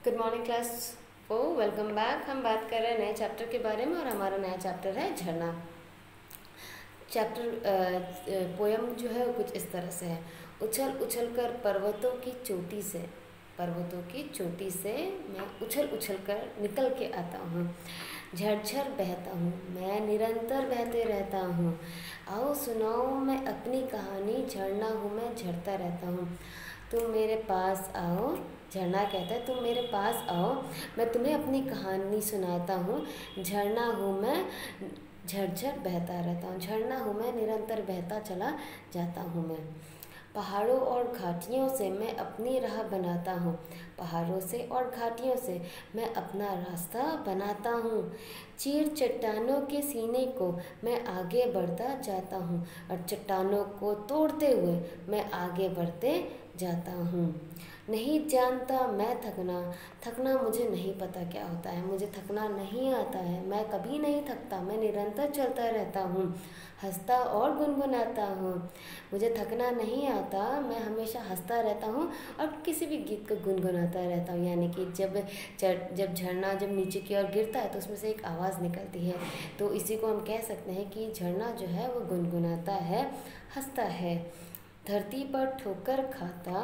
Good morning class को welcome back. हम बात कर रहे हैं नए चैप्टर के बारे में और हमारा नया चैप्टर है झरना। चैप्टर पोयम जो है वो कुछ इस तरह से है। उछल उछल कर पर्वतों की चोटी से मैं उछल उछल कर निकल के आता हूँ। झरझर बहता हूँ मैं, निरंतर बहते रहता हूँ। आओ सुनाओ मैं अपनी कहानी, झरना हूँ मैं, झरता रहता हूँ। तुम मेरे पास आओ, झरना कहता है तुम मेरे पास आओ, मैं तुम्हें अपनी कहानी सुनाता हूँ। झरना हूँ मैं, झरझर बहता रहता हूँ। झरना हूँ मैं, निरंतर बहता चला जाता हूँ मैं। पहाड़ों और घाटियों से मैं अपनी राह बनाता हूँ। पहाड़ों से और घाटियों से मैं अपना रास्ता बनाता हूँ। चीर चट्टानों के सीने को मैं आगे बढ़ता जाता हूँ और चट्टानों को तोड़ते हुए मैं आगे बढ़ते जाता हूँ। नहीं जानता मैं थकना मुझे नहीं पता क्या होता है। मुझे थकना नहीं आता है, मैं कभी नहीं थकता, मैं निरंतर चलता रहता हूँ, हंसता और गुनगुनाता हूँ। मुझे थकना नहीं आता, मैं हमेशा हंसता रहता हूँ और किसी भी गीत को गुनगुनाता रहता हूँ। यानी कि जब झरना जब नीचे की ओर गिरता है तो उसमें से एक आवाज़ निकलती है, तो इसी को हम कह सकते हैं कि झरना जो है वो गुनगुनाता है, हंसता है। धरती पर ठोकर खाता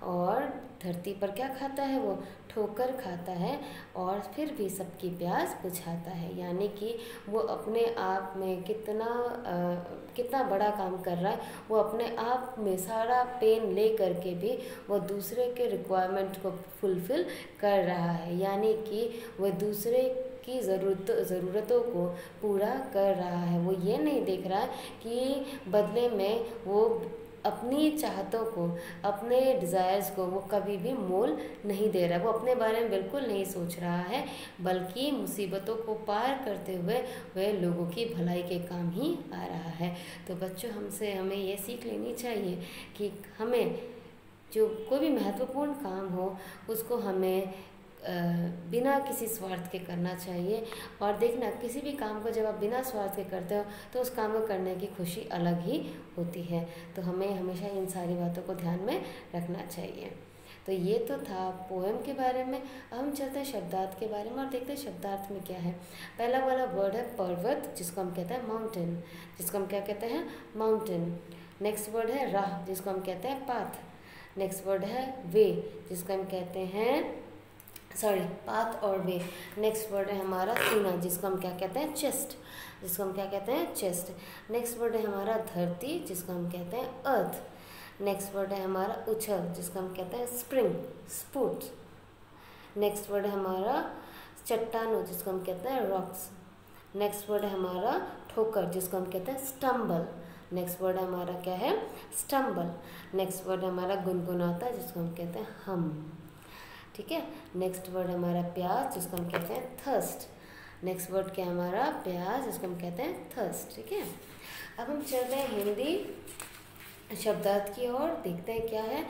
और धरती पर क्या खाता है वो, ठोकर खाता है और फिर भी सबकी प्यास बुझाता है। यानी कि वो अपने आप में कितना बड़ा काम कर रहा है। वो अपने आप में सारा पेन ले करके भी वो दूसरे के रिक्वायरमेंट को फुलफ़िल कर रहा है। यानी कि वो दूसरे की ज़रूरतों को पूरा कर रहा है। वो ये नहीं देख रहा है कि बदले में वो अपनी चाहतों को, अपने डिज़ायर्स को वो कभी भी मोल नहीं दे रहा है। वो अपने बारे में बिल्कुल नहीं सोच रहा है, बल्कि मुसीबतों को पार करते हुए वह लोगों की भलाई के काम ही आ रहा है। तो बच्चों, हमें ये सीख लेनी चाहिए कि हमें जो कोई भी महत्वपूर्ण काम हो उसको हमें बिना किसी स्वार्थ के करना चाहिए। और देखना, किसी भी काम को जब आप बिना स्वार्थ के करते हो तो उस काम को करने की खुशी अलग ही होती है। तो हमें हमेशा इन सारी बातों को ध्यान में रखना चाहिए। तो ये तो था पोएम के बारे में। अब हम चलते हैं शब्दार्थ के बारे में और देखते हैं शब्दार्थ में क्या है। पहला वाला वर्ड है पर्वत, जिसको हम कहते हैं माउंटेन, जिसको हम क्या कहते हैं, माउंटेन। नेक्स्ट वर्ड है राह, जिसको हम कहते हैं पाथ। नेक्स्ट वर्ड है वे, जिसको हम कहते हैं पाथ और वे। नेक्स्ट वर्ड है हमारा सीना, जिसको हम क्या कहते हैं, चेस्ट, जिसको हम क्या कहते हैं, चेस्ट। नेक्स्ट वर्ड है हमारा धरती, जिसको हम कहते हैं अर्थ। नेक्स्ट वर्ड है हमारा उछल, जिसको हम कहते हैं स्प्रिंग, स्पूट। नेक्स्ट वर्ड है हमारा चट्टानों, जिसको हम कहते हैं रॉक्स। नेक्स्ट वर्ड है हमारा ठोकर, जिसको हम कहते हैं स्टम्बल। नेक्स्ट वर्ड हमारा क्या है, स्टम्बल। नेक्स्ट वर्ड हमारा गुनगुनाता, जिसको हम कहते हैं हम। ठीक है। नेक्स्ट वर्ड हमारा प्यास, जिसको हम कहते हैं थर्स्ट। नेक्स्ट वर्ड क्या हमारा प्यास, जिसको हम कहते हैं थर्स्ट। ठीक है। अब हम चलते हैं हिंदी शब्दार्थ की ओर, देखते हैं क्या है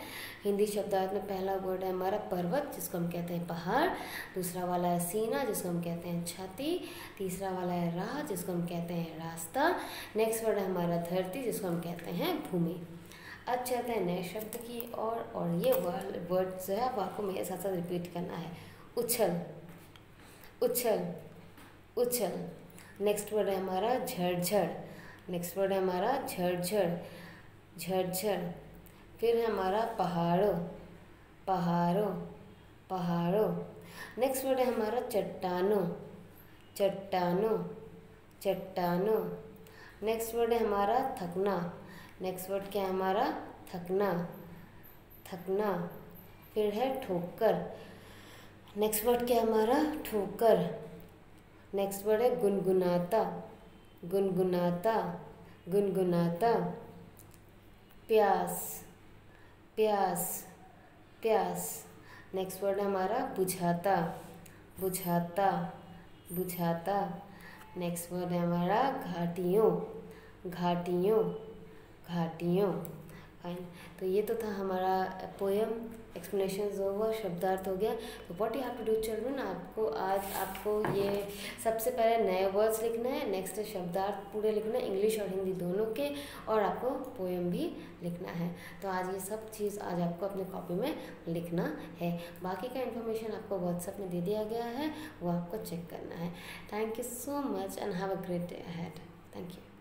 हिंदी शब्दार्थ में। पहला वर्ड है हमारा पर्वत, जिसको हम कहते हैं पहाड़। दूसरा वाला है सीना, जिसको हम कहते हैं छाती। तीसरा वाला है राह, जिसको हम कहते हैं रास्ता। नेक्स्ट वर्ड है हमारा धरती, जिसको हम कहते हैं भूमि। अब चलते हैं नए शब्द की ओर और ये वर्ड जो है आपको मेरे साथ साथ रिपीट करना है। उछल, उछल, उछल। नेक्स्ट वर्ड है हमारा झरझर। नेक्स्ट वर्ड है हमारा झरझर, झरझर। फिर है हमारा पहाड़ों, पहाड़ों, पहाड़ों। नेक्स्ट वर्ड है हमारा चट्टानों, चट्टानों, चट्टानों। नेक्स्ट वर्ड है हमारा थकना। नेक्स्ट वर्ड क्या है हमारा, थकना, थकना। फिर है ठोकर। नेक्स्ट वर्ड क्या है हमारा, ठोकर। नेक्स्ट वर्ड है गुनगुनाता, गुनगुनाता, गुनगुनाता। प्यास, प्यास, प्यास। नेक्स्ट वर्ड है हमारा बुझाता, बुझाता, बुझाता। नेक्स्ट वर्ड है हमारा घाटियों, घाटियों, घाटियों, फाइन। तो ये तो था हमारा पोएम, एक्सप्लेनेशन ओवर, शब्दार्थ हो गया। तो what you have to do children, आपको ये सबसे पहले नए वर्ड्स लिखना है, नेक्स्ट शब्दार्थ पूरे लिखना है, इंग्लिश और हिंदी दोनों के, और आपको पोएम भी लिखना है। तो आज ये सब चीज़ आज आपको अपनी कॉपी में लिखना है। बाकी का इन्फॉर्मेशन आपको व्हाट्सएप में दे दिया गया है, वो आपको चेक करना है। Thank you so much and have a great day ahead. Thank you.